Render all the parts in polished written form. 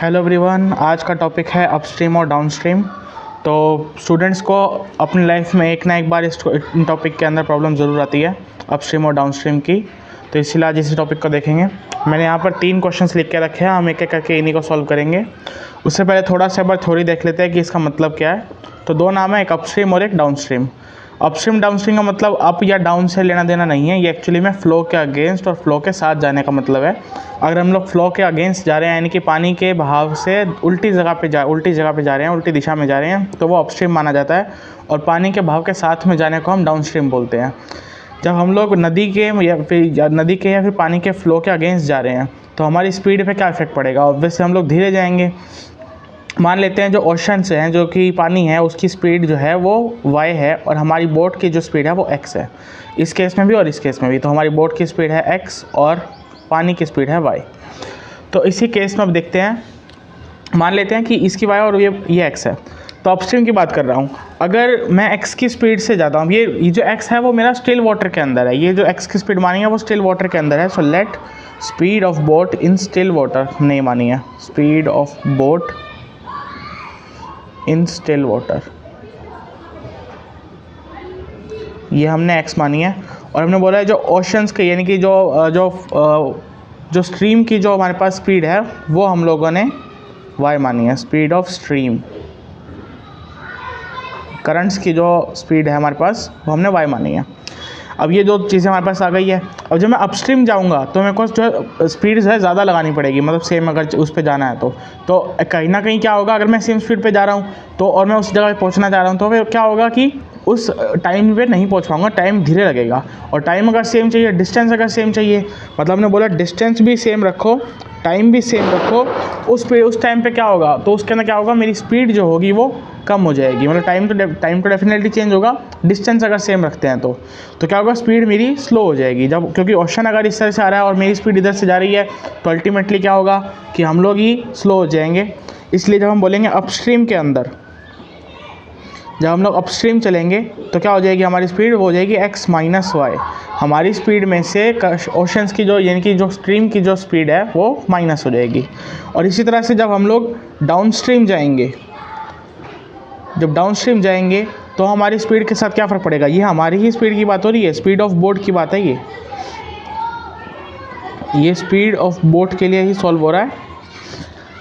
Hello everyone, आज का topic है अपस्ट्रीम और डाउनस्ट्रीम। तो स्टूडेंट्स को अपनी लाइफ में एक ना एक बार इस टॉपिक के अंदर प्रॉब्लम ज़रूर आती है, अपस्ट्रीम और डाउनस्ट्रीम की। तो इसीलिए आज इसी टॉपिक को देखेंगे। मैंने यहाँ पर 3 क्वेश्चंस लिख के रखे हैं, हम एक एक करके इन्हीं को सॉल्व करेंगे। उससे पहले थोड़ा सा बार थ्योरी देख लेते हैं कि इसका मतलब क्या है। तो 2 नाम है, एक अपस्ट्रीम और एक डाउनस्ट्रीम। अपस्ट्रीम डाउनस्ट्रीम का मतलब अप या डाउन से लेना देना नहीं है, ये एक्चुअली में फ़्लो के अगेंस्ट और फ्लो के साथ जाने का मतलब है। अगर हम लोग फ्लो के अगेंस्ट जा रहे हैं, यानी कि पानी के बहाव से उल्टी जगह पे जा रहे हैं, उल्टी दिशा में जा रहे हैं, तो वो अपस्ट्रीम माना जाता है। और पानी के बहाव के साथ में जाने को हम डाउनस्ट्रीम बोलते हैं। जब हम लोग नदी के या फिर पानी के फ़्लो के अगेंस्ट जा रहे हैं, तो हमारी स्पीड पे क्या इफेक्ट पड़ेगा। ऑब्वियसली हम लोग धीरे जाएंगे। मान लेते हैं जो ओशन से हैं, जो कि पानी है, उसकी स्पीड जो है वो y है और हमारी बोट की जो स्पीड है वो x है। इस केस में भी और इस केस में भी। तो हमारी बोट की स्पीड है x और पानी की स्पीड है y। तो इसी केस में अब देखते हैं, मान लेते हैं कि इसकी y और ये x है। तो अपस्ट्रीम की बात कर रहा हूँ। अगर मैं x की स्पीड से जाता हूँ, ये जो x है वो मेरा स्टिल वाटर के अंदर है। ये जो x की स्पीड मानी है वो स्टिल वाटर के अंदर है। So let speed of boat in still water नहीं मानी है, speed of boat in still water, ये हमने x मानी है। और हमने बोला है जो ओशंस के, यानी कि जो स्ट्रीम की जो हमारे पास स्पीड है वो हम लोगों ने y मानी है, स्पीड ऑफ स्ट्रीम। करंट्स की जो स्पीड है हमारे पास वो हमने y मानी है। अब ये दो चीज़ें हमारे पास आ गई है। अब जब मैं अपस्ट्रीम जाऊंगा तो मेरे को जो स्पीड है ज़्यादा लगानी पड़ेगी, मतलब सेम अगर उस पे जाना है तो कहीं ना कहीं क्या होगा, अगर मैं सेम स्पीड पे जा रहा हूँ तो और मैं उस जगह पे पहुँचना चाह रहा हूँ, तो फिर क्या होगा कि उस टाइम पे नहीं पहुँच पाऊँगा, टाइम धीरे लगेगा। और टाइम अगर सेम चाहिए, डिस्टेंस अगर सेम चाहिए, मतलब हमने बोला डिस्टेंस भी सेम रखो, टाइम भी सेम रखो, उस टाइम पे क्या होगा, तो उसके अंदर क्या होगा, मेरी स्पीड जो होगी वो कम हो जाएगी। मतलब टाइम तो डेफिनेटली चेंज होगा, डिस्टेंस अगर सेम रखते हैं तो क्या होगा, स्पीड मेरी स्लो हो जाएगी। जब क्योंकि ओशन अगर इस तरह से आ रहा है और मेरी स्पीड इधर से जा रही है, तो अल्टीमेटली क्या होगा कि हम लोग ही स्लो हो जाएंगे। इसलिए जब हम बोलेंगे अपस्ट्रीम के अंदर, जब हम लोग अपस्ट्रीम चलेंगे तो क्या हो जाएगी हमारी स्पीड, वो हो जाएगी x माइनस वाई। हमारी स्पीड में से ओशंस की जो, यानी कि जो स्ट्रीम की जो स्पीड है वो माइनस हो जाएगी। और इसी तरह से जब हम लोग डाउनस्ट्रीम जाएंगे, तो हमारी स्पीड के साथ क्या फ़र्क पड़ेगा, ये हमारी ही स्पीड की बात हो रही है, स्पीड ऑफ बोट की बात है। ये स्पीड ऑफ बोट के लिए ही सॉल्व हो रहा है।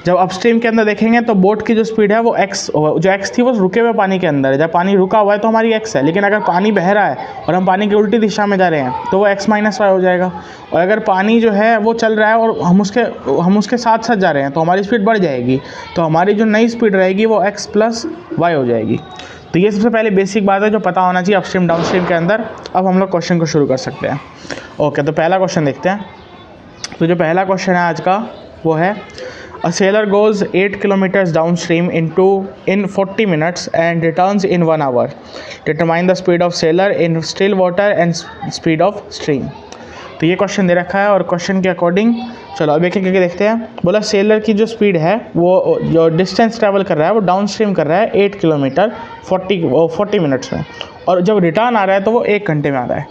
जब अपस्ट्रीम के अंदर देखेंगे तो बोट की जो स्पीड है वो जो x थी वो रुके हुए पानी के अंदर है। जब पानी रुका हुआ है तो हमारी x है, लेकिन अगर पानी बह रहा है और हम पानी की उल्टी दिशा में जा रहे हैं तो वो x माइनस वाई हो जाएगा। और अगर पानी जो है वो चल रहा है और हम उसके साथ साथ जा रहे हैं तो हमारी स्पीड बढ़ जाएगी। तो हमारी जो नई स्पीड रहेगी वो x प्लस वाई हो जाएगी। तो ये सबसे पहले बेसिक बात है जो पता होना चाहिए अपस्ट्रीम डाउनस्ट्रीम के अंदर। अब हम लोग क्वेश्चन को शुरू कर सकते हैं। ओके, तो पहला क्वेश्चन देखते हैं। तो जो पहला क्वेश्चन है आज का वो है, A sailor goes 8 kilometers downstream in 40 minutes and returns in 1 hour. Determine the speed of sailor in still water and speed of stream. तो ये क्वेश्चन दे रखा है और क्वेश्चन के अकॉर्डिंग चलो अब एक एक करके देखते हैं। बोला सेलर की जो स्पीड है वो जो डिस्टेंस ट्रैवल कर रहा है वो डाउन स्ट्रीम कर रहा है 8 किलोमीटर 40 मिनट्स में, और जब रिटर्न आ रहा है तो वो 1 घंटे में आ रहा है।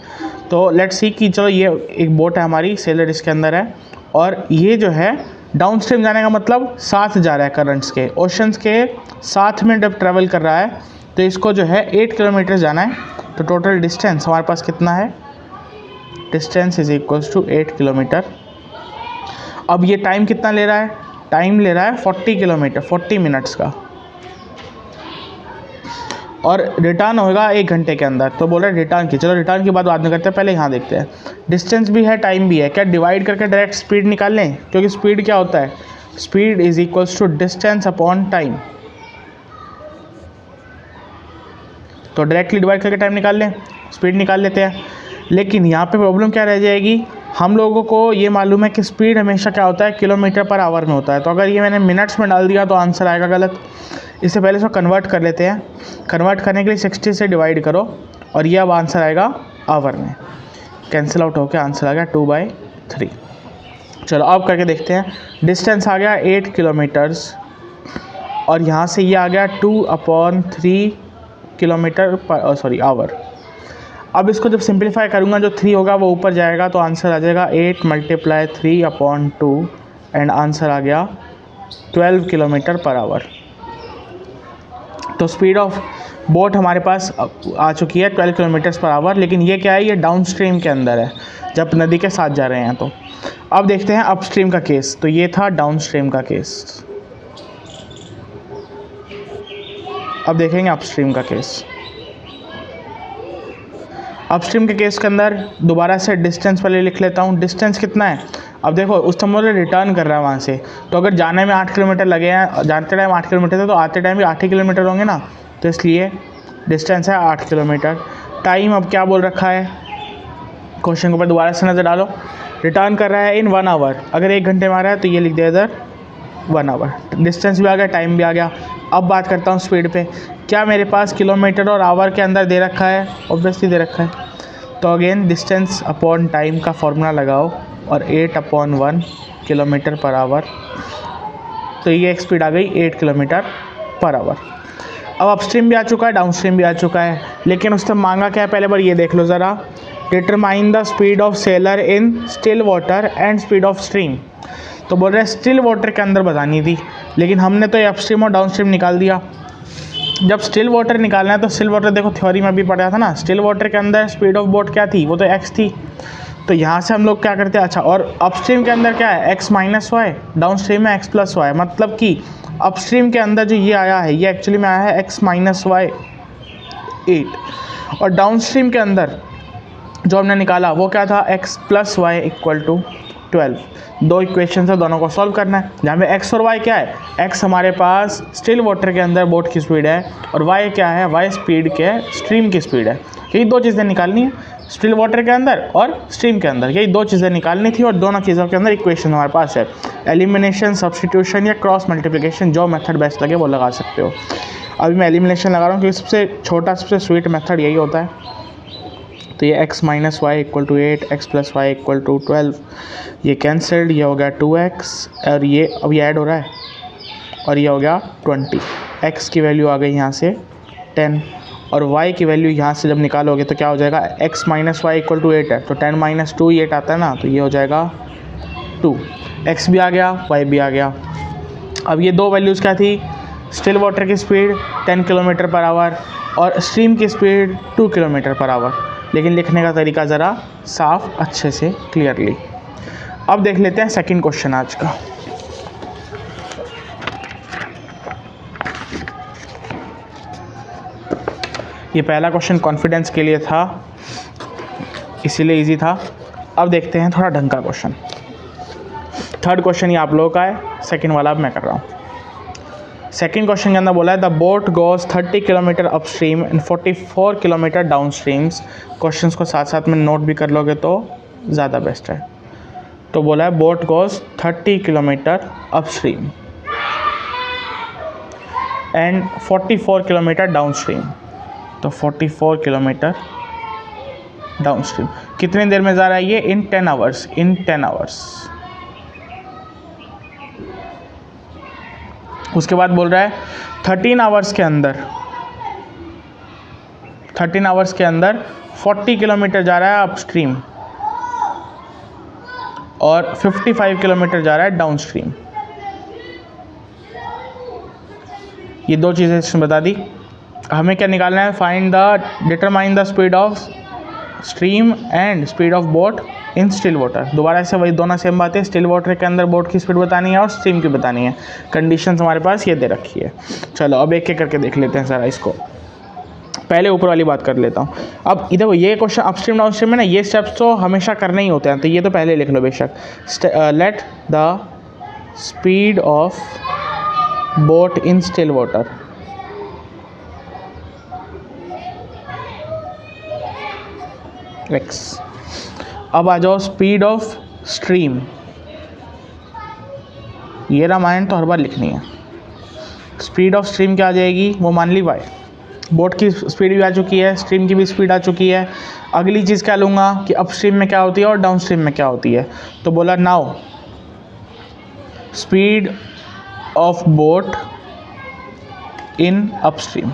तो लेट्स सी कि चलो ये एक बोट है हमारी, सेलर इसके अंदर है और ये जो है डाउन स्ट्रीम जाने का मतलब साथ जा रहा है, करंट्स के, ओशंस के साथ में जब ट्रैवल कर रहा है तो इसको जो है 8 किलोमीटर जाना है। तो टोटल डिस्टेंस हमारे पास कितना है, distance is equals to 8 kilometre. अब ये टाइम कितना ले रहा है, टाइम ले रहा है 40 मिनट्स का, और रिटर्न होगा 1 घंटे के अंदर। तो बोल रहे रिटर्न की, चलो रिटर्न की बात बाद में करते हैं, पहले यहाँ देखते हैं। डिस्टेंस भी है, टाइम भी है, क्या डिवाइड करके डायरेक्ट स्पीड निकाल लें, क्योंकि स्पीड क्या होता है, speed is equals to distance upon time. तो डायरेक्टली डिवाइड करके टाइम निकाल लें, स्पीड निकाल लेते हैं। लेकिन यहाँ पे प्रॉब्लम क्या रह जाएगी, हम लोगों को ये मालूम है कि स्पीड हमेशा क्या होता है, किलोमीटर पर आवर में होता है। तो अगर ये मैंने मिनट्स में डाल दिया तो आंसर आएगा गलत। इससे पहले इसको कन्वर्ट कर लेते हैं। कन्वर्ट करने के लिए 60 से डिवाइड करो और ये अब आंसर आएगा आवर में, कैंसिल आउट होकर आंसर आ गया 2/3। चलो अब करके देखते हैं। डिस्टेंस आ गया 8 किलोमीटर्स और यहाँ से ये आ गया 2/3 किलोमीटर पर आवर। अब इसको जब सिंप्लीफाई करूँगा जो 3 होगा वो ऊपर जाएगा, तो आंसर आ जाएगा 8 × 3/2 एंड आंसर आ गया 12 किलोमीटर पर आवर। तो स्पीड ऑफ बोट हमारे पास आ चुकी है 12 किलोमीटर पर आवर, लेकिन ये क्या है, ये डाउन स्ट्रीम के अंदर है जब नदी के साथ जा रहे हैं। तो अब देखते हैं अपस्ट्रीम का केस। तो ये था डाउन स्ट्रीम का केस, अब देखेंगे अपस्ट्रीम का केस। अपस्ट्रीम के केस के अंदर दोबारा से डिस्टेंस पहले लिख लेता हूँ। डिस्टेंस कितना है, अब देखो उस टाइम मुझे रिटर्न कर रहा है वहाँ से, तो अगर जाने में 8 किलोमीटर लगे हैं, जाते टाइम 8 किलोमीटर थे तो आते टाइम भी 8 ही किलोमीटर होंगे ना, तो इसलिए डिस्टेंस है 8 किलोमीटर। टाइम अब क्या बोल रखा है, क्वेश्चन के ऊपर दोबारा से नज़र डालो। रिटर्न कर रहा है इन 1 आवर, अगर 1 घंटे में आ रहा है तो ये लिख दिया इधर 1 आवर। डिस्टेंस भी आ गया, टाइम भी आ गया। अब बात करता हूँ स्पीड पे। क्या मेरे पास किलोमीटर और आवर के अंदर दे रखा है, ऑब्वियसली दे रखा है। तो अगेन डिस्टेंस अपॉन टाइम का फॉर्मूला लगाओ और 8/1 किलोमीटर पर आवर, तो ये एक स्पीड आ गई 8 किलोमीटर पर आवर। अब अपस्ट्रीम भी आ चुका है, डाउनस्ट्रीम भी आ चुका है, लेकिन उसने मांगा क्या है, पहले बार ये देख लो ज़रा। Determine the speed of seller in still water and speed of stream. तो बोल रहे हैं स्टिल वाटर के अंदर बतानी थी, लेकिन हमने तो ये अपस्ट्रीम और डाउनस्ट्रीम निकाल दिया। जब स्टिल वाटर निकालना है तो स्टिल वाटर देखो थ्योरी में भी पढ़ा था ना, स्टिल वाटर के अंदर स्पीड ऑफ बोट क्या थी, वो तो x थी। तो यहाँ से हम लोग क्या करते हैं, अच्छा, और अपस्ट्रीम के अंदर क्या है, x माइनस वाई, डाउनस्ट्रीम में x प्लस वाई। मतलब कि अपस्ट्रीम के अंदर जो ये आया है, ये एक्चुअली में आया है x माइनस वाई 8, और डाउनस्ट्रीम के अंदर जो हमने निकाला वो क्या था, x plus y equal to 12। दो इक्वेशन है, दोनों को सॉल्व करना है। जहाँ पे x और y क्या है, x हमारे पास स्टिल वाटर के अंदर बोट की स्पीड है, और y क्या है, y स्पीड के स्ट्रीम की स्पीड है। यही दो चीज़ें निकालनी है, स्टिल वाटर के अंदर और स्ट्रीम के अंदर, यही दो चीज़ें निकालनी थी, और दोनों चीज़ों के अंदर इक्वेशन हमारे पास है। एलिमिनेशन, सब्स्टिट्यूशन या क्रॉस मल्टीप्लिकेशन, जो मेथड बेस्ट लगे वो लगा सकते हो। अभी मैं एलिमिनेशन लगा रहा हूँ क्योंकि सबसे छोटा सबसे स्वीट मेथड यही होता है। तो ये x minus y equal to 8, x plus y equal to 12, ये कैंसल्ड, ये हो गया 2x, और ये अब ये ऐड हो रहा है, और ये हो गया 20। x की वैल्यू आ गई यहाँ से 10, और y की वैल्यू यहाँ से जब निकालोगे तो क्या हो जाएगा, x minus y equal to 8 है, तो 10 माइनस 2 8 आता है ना, तो ये हो जाएगा 2। x भी आ गया, y भी आ गया। अब ये दो वैल्यूज़ क्या थी, स्टिल वाटर की स्पीड 10 किलोमीटर पर आवर और स्ट्रीम की स्पीड 2 किलोमीटर पर आवर। लेकिन लिखने का तरीका ज़रा साफ अच्छे से क्लियरली। अब देख लेते हैं सेकंड क्वेश्चन आज का। ये पहला क्वेश्चन कॉन्फिडेंस के लिए था, इसीलिए इजी था। अब देखते हैं थोड़ा ढंग का क्वेश्चन। थर्ड क्वेश्चन ये आप लोगों का है, सेकंड वाला अब मैं कर रहा हूँ। सेकंड क्वेश्चन के अंदर बोला है the boat goes 30 kilometre upstream and 44 kilometre down streams. Questions को साथ साथ में नोट भी कर लोगे तो ज़्यादा बेस्ट है। तो बोला है boat goes 30 kilometre upstream and 44 kilometre down stream. तो 44 किलोमीटर डाउन स्ट्रीम कितनी देर में जा रहा है ये, इन 10 आवर्स, इन 10 आवर्स। उसके बाद बोल रहा है 13 आवर्स के अंदर 40 किलोमीटर जा रहा है अपस्ट्रीम और 55 किलोमीटर जा रहा है डाउन स्ट्रीम। ये दो चीज़ें इसने बता दी। हमें क्या निकालना है, find the determine the speed of stream and speed of boat in still water. दोबारा से वही दोनों सेम बातें, स्टिल वाटर के अंदर बोट की स्पीड बतानी है और स्ट्रीम की बतानी है। कंडीशंस हमारे पास ये दे रखी है। चलो अब एक एक करके देख लेते हैं ज़रा इसको। पहले ऊपर वाली बात कर लेता हूँ। अब इधर ये क्वेश्चन अपस्ट्रीम डाउन स्ट्रीम में ना, ये स्टेप्स तो हमेशा करने ही होते हैं, तो ये तो पहले लिख लो बेशक। Let the speed of boat in still water x। अब आ जाओ स्पीड ऑफ स्ट्रीम, ये रामायण तो हर बार लिखनी है। स्पीड ऑफ स्ट्रीम क्या आ जाएगी, वो मान ली y। बोट की स्पीड भी आ चुकी है, स्ट्रीम की भी स्पीड आ चुकी है। अगली चीज़ क्या लूँगा कि अपस्ट्रीम में क्या होती है और डाउन स्ट्रीम में क्या होती है। तो बोला now speed of boat in upstream.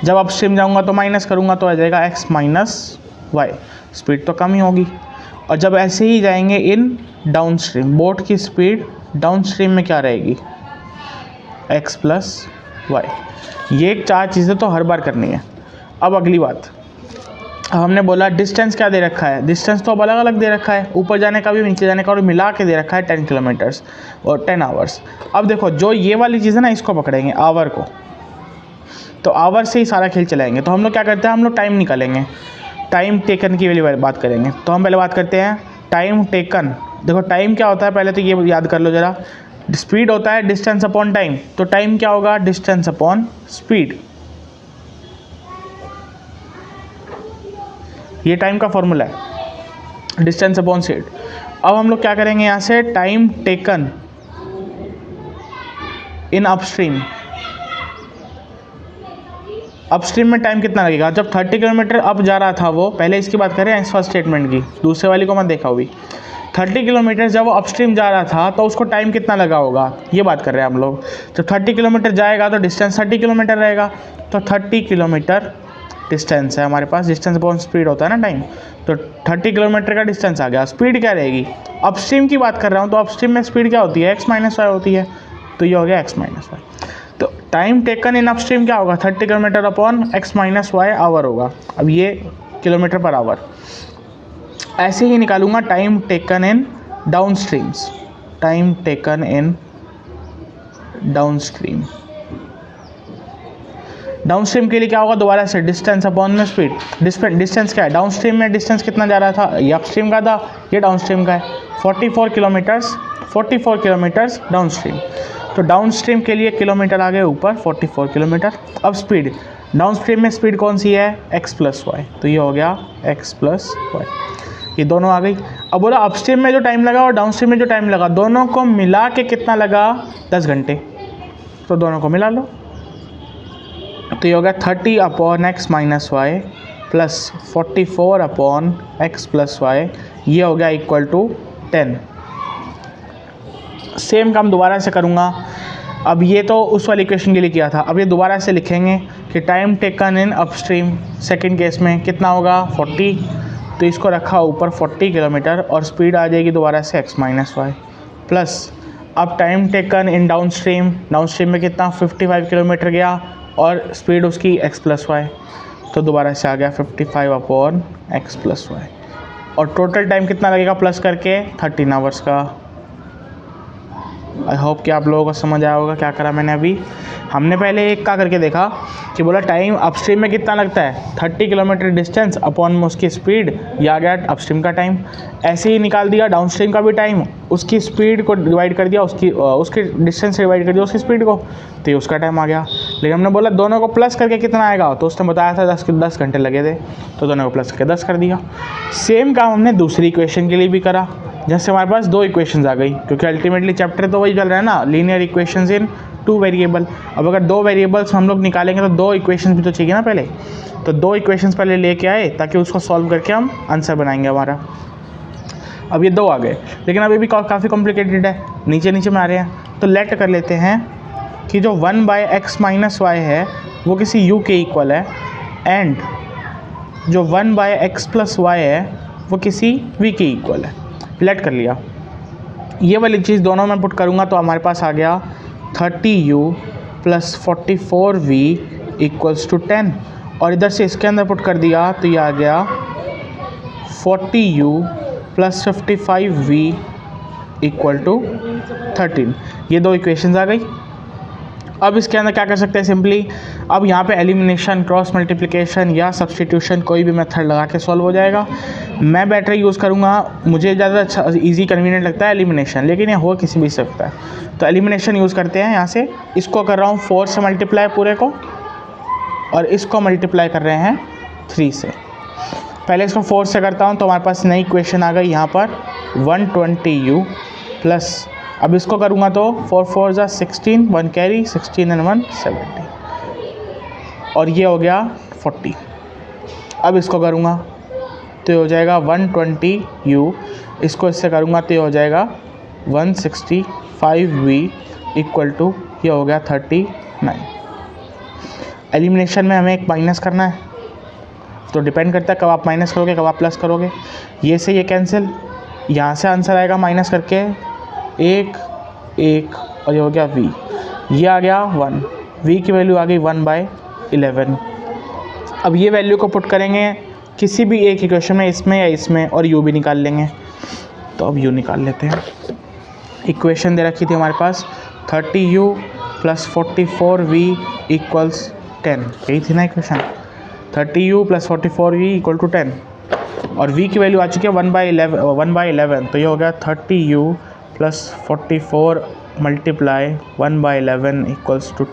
जब अपस्ट्रीम जाऊंगा तो माइनस करूंगा तो आ जाएगा x माइनस वाई, स्पीड तो कम ही होगी। और जब ऐसे ही जाएंगे इन डाउन स्ट्रीम, बोट की स्पीड डाउन स्ट्रीम में क्या रहेगी, x प्लस वाई। ये 4 चीज़ें तो हर बार करनी है। अब अगली बात, हमने बोला डिस्टेंस क्या दे रखा है, डिस्टेंस तो अब अलग अलग दे रखा है, ऊपर जाने का भी नीचे जाने का, और मिला के दे रखा है 10 किलोमीटर्स और 10 आवर्स। अब देखो जो ये वाली चीज़ है ना, इसको पकड़ेंगे आवर को, तो आवर से ही सारा खेल चलाएंगे। तो हम लोग क्या करते हैं, हम लोग टाइम निकालेंगे, टाइम टेकन की वाली बात करेंगे। तो हम पहले बात करते हैं टाइम टेकन। देखो टाइम क्या होता है, पहले तो ये याद कर लो ज़रा, स्पीड होता है डिस्टेंस अपॉन टाइम, तो टाइम क्या होगा, डिस्टेंस अपॉन स्पीड। ये टाइम का फॉर्मूला है, डिस्टेंस अपॉन स्पीड। अब हम लोग क्या करेंगे यहाँ से, time taken in upstream. Upstream में टाइम कितना लगेगा, जब 30 किलोमीटर अप जा रहा था वो, पहले इसकी बात करें इस फर्स्ट स्टेटमेंट की, दूसरे वाली को मत देखा हुई। 30 किलोमीटर जब वो अपस्ट्रीम जा रहा था तो उसको टाइम कितना लगा होगा, ये बात कर रहे हैं हम लोग। जब 30 किलोमीटर जाएगा तो डिस्टेंस 30 किलोमीटर रहेगा, तो 30 किलोमीटर डिस्टेंस है हमारे पास, डिस्टेंस अपॉन स्पीड होता है ना टाइम, तो 30 किलोमीटर का डिस्टेंस आ गया। स्पीड क्या रहेगी, अपस्ट्रीम की बात कर रहा हूँ, तो अपस्ट्रीम में स्पीड क्या होती है, x माइनस वाई होती है, तो ये हो गया x माइनस वाई। तो टाइम टेकन इन अपस्ट्रीम क्या होगा, 30 kilometre upon x minus y hour होगा। अब ये किलोमीटर पर आवर। ऐसे ही निकालूंगा time taken in down streams, time taken in down stream. Down stream के लिए क्या होगा, दोबारा से डिस्टेंस अपॉन में स्पीड। डिस्टेंस क्या है, डाउन स्ट्रीम में डिस्टेंस कितना जा रहा था, ये अपस्ट्रीम का था, ये डाउन स्ट्रीम का है, 44 किलोमीटर्स डाउन स्ट्रीम। तो डाउन स्ट्रीम के लिए किलोमीटर आ गए ऊपर, 44 किलोमीटर। अब स्पीड, डाउन स्ट्रीम में स्पीड कौन सी है, x प्लस वाई, तो ये हो गया x प्लस वाई, ये दोनों आ गई। अब बोला अपस्ट्रीम में जो टाइम लगा और डाउन स्ट्रीम में जो टाइम लगा, दोनों को मिला के कितना लगा, 10 घंटे, तो दोनों को मिला लो, तो ये हो गया 30 upon x minus y plus 44 upon x plus y, ये हो गया इक्वल टू 10। सेम काम दोबारा से करूँगा। अब ये तो उस वाली इक्वेशन के लिए किया था, अब ये दोबारा से लिखेंगे कि time taken in upstream second case में कितना होगा, 40, तो इसको रखा ऊपर 40 किलोमीटर और स्पीड आ जाएगी दोबारा से x माइनस वाई प्लस, अब time taken in down stream में कितना 55 किलोमीटर गया और स्पीड उसकी x प्लस वाई, तो दोबारा से आ गया 55 अपॉन x प्लस वाई, और टोटल टाइम कितना लगेगा प्लस करके 13 आवर्स का। आई होप कि आप लोगों को समझ आया होगा क्या करा मैंने अभी। हमने पहले एक का करके देखा कि बोला टाइम अपस्ट्रीम में कितना लगता है, 30 किलोमीटर डिस्टेंस अपॉन में उसकी स्पीड, ये आ गया अपस्ट्रीम का टाइम। ऐसे ही निकाल दिया डाउन स्ट्रीम का भी टाइम, उसकी स्पीड को डिवाइड कर दिया, उसकी डिस्टेंस से डिवाइड कर दिया उसकी स्पीड को, तो ये उसका टाइम आ गया। लेकिन हमने बोला दोनों को प्लस करके कितना आएगा, तो उसने बताया था 10 घंटे लगे थे, तो दोनों को प्लस करके 10 कर दिया। सेम काम हमने दूसरी इक्वेशन के लिए भी करा, जैसे हमारे पास 2 इक्वेशंस आ गई, क्योंकि अल्टीमेटली चैप्टर तो वही चल रहा है ना, लीनियर इक्वेशंस इन 2 वेरिएबल। अब अगर 2 वेरिएबल्स हम लोग निकालेंगे तो 2 इक्वेशंस भी तो चाहिए ना पहले, तो 2 इक्वेशंस पहले लेके आए ताकि उसको सॉल्व करके हम आंसर बनाएंगे हमारा। अब ये 2 आ गए, लेकिन अभी भी काफ़ी कॉम्प्लिकेटेड है, नीचे में आ रहे हैं। तो लेट कर लेते हैं कि जो 1/x माइनस वाई है वो किसी u के इक्वल है, एंड जो 1/x प्लस वाई है वो किसी v के इक्वल है। लेट कर लिया, ये वाली चीज़ दोनों में पुट करूँगा तो हमारे पास आ गया 30u plus 44v equals to 10, और इधर से इसके अंदर पुट कर दिया तो ये आ गया 40u plus 55v equal to 13। ये 2 इक्वेशंस आ गई। अब इसके अंदर क्या कर सकते हैं, सिंपली अब यहाँ पे एलिमिनेशन, क्रॉस मल्टीप्लिकेशन या सब्स्टिट्यूशन कोई भी मेथड लगा के सॉल्व हो जाएगा। मैं बेटर यूज़ करूँगा, मुझे ज़्यादा अच्छा इजी कन्वीनियंट लगता है एलिमिनेशन, लेकिन ये हो किसी भी सकता है, तो एलिमिनेशन यूज़ करते हैं। यहाँ से इसको कर रहा हूँ 4 से मल्टीप्लाई पूरे को, और इसको मल्टीप्लाई कर रहे हैं 3 से। पहले इसको 4 से करता हूँ तो हमारे पास नई इक्वेशन आ गई यहाँ पर 120u प्लस, अब इसको करूँगा तो 4 4 जा 16, 1 कैरी, 16 and 1 70, और ये हो गया 40। अब इसको करूँगा तो ये हो जाएगा 120u, इसको इससे करूँगा तो ये हो जाएगा 165v इक्वल टू, ये हो गया 39। एलिमिनेशन में हमें एक माइनस करना है, तो डिपेंड करता है कब आप माइनस करोगे कब आप प्लस करोगे। ये से ये कैंसिल, यहाँ से आंसर आएगा माइनस करके 1 1 और ये हो गया v, ये आ गया 1, v की वैल्यू आ गई 1/11। अब ये वैल्यू को पुट करेंगे किसी भी एक इक्वेशन में, इसमें या इसमें, और u भी निकाल लेंगे। तो अब u निकाल लेते हैं। इक्वेशन दे रखी थी हमारे पास 30u + 44v = 10, यही थी ना इक्वेशन, 30u + 44v = 10, और v की वैल्यू आ चुकी है 1/11, तो ये हो गया 30u + 44 × 1/11 =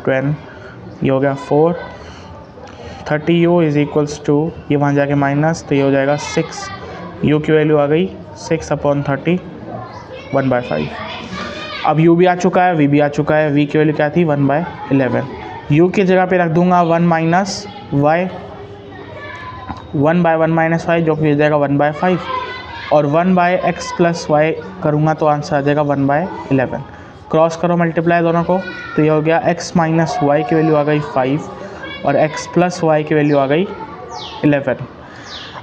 10, ये हो गया 4, 30u = ये वहाँ जाके माइनस, तो ये हो जाएगा 6, u की वैल्यू आ गई 6/30 1/5। अब u भी आ चुका है, v भी आ चुका है, v की वैल्यू क्या थी 1/11, u की जगह पे रख दूंगा 1 - y, 1/1 - y जो कि हो जाएगा 1/5, और 1/x + y करूँगा तो आंसर आ जाएगा 1/11। क्रॉस करो मल्टीप्लाई दोनों को, तो ये हो गया x - y की वैल्यू आ गई 5 और x + y की वैल्यू आ गई 11।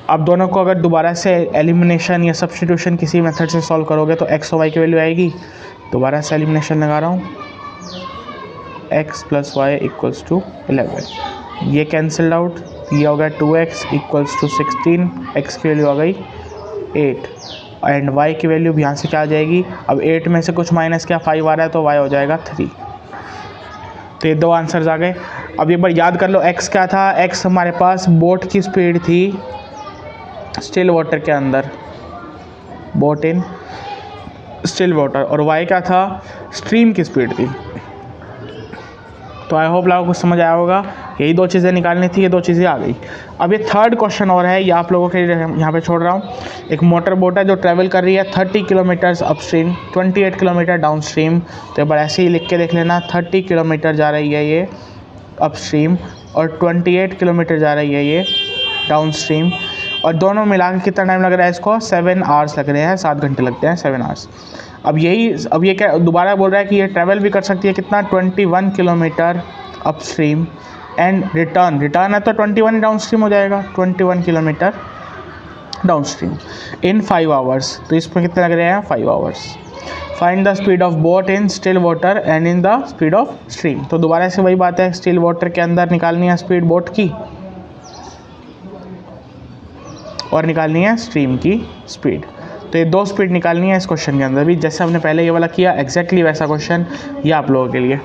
अब दोनों को अगर दोबारा से एलिमिनेशन या सब्स्टिट्यूशन किसी मेथड से सॉल्व करोगे तो x और y की वैल्यू आएगी। दोबारा से एलिमिनेशन लगा रहा हूँ, x + y = 11, ये कैंसिल आउट, ये हो गया 2x = 16, x की वैल्यू आ गई 8 एंड y की वैल्यू यहाँ से क्या आ जाएगी, अब 8 में से कुछ माइनस क्या 5 आ रहा है तो y हो जाएगा 3। तो ये दो आंसर्स आ गए। अब एक बार याद कर लो x क्या था, x हमारे पास बोट की स्पीड थी स्टिल वाटर के अंदर, बोट इन स्टिल वाटर, और y क्या था, स्ट्रीम की स्पीड थी। तो आई होप लोगों को समझ आया होगा, यही दो चीज़ें निकालनी थी, ये दो चीज़ें आ गई। अब ये थर्ड क्वेश्चन और है, ये आप लोगों के लिए यहाँ पे छोड़ रहा हूँ। एक मोटर बोट है जो ट्रैवल कर रही है 30 किलोमीटर्स अपस्ट्रीम, 28 किलोमीटर डाउनस्ट्रीम। तो एक बार ऐसे ही लिख के देख लेना, 30 किलोमीटर जा रही है ये अपस्ट्रीम और 28 किलोमीटर जा रही है ये डाउनस्ट्रीम, और दोनों मिला के कितना टाइम लग रहा है इसको, 7 आवर्स लग रहे हैं, 7 घंटे लगते हैं, 7 आवर्स। अब ये क्या दोबारा बोल रहा है कि ये ट्रैवल भी कर सकती है कितना, 21 किलोमीटर अपस्ट्रीम एंड रिटर्न है तो 21 डाउनस्ट्रीम हो जाएगा, 21 किलोमीटर डाउनस्ट्रीम इन 5 आवर्स। तो इसमें कितने लग रहे हैं, 5 hours. Find the speed of boat in still water and in the speed of stream. तो दोबारा से वही बात है, स्टिल वाटर के अंदर निकालनी है स्पीड बोट की और निकालनी है स्ट्रीम की स्पीड। तो ये दो स्पीड निकालनी है इस क्वेश्चन के अंदर भी, जैसे हमने पहले ये वाला किया एग्जैक्टली वैसा क्वेश्चन ये आप लोगों के लिए।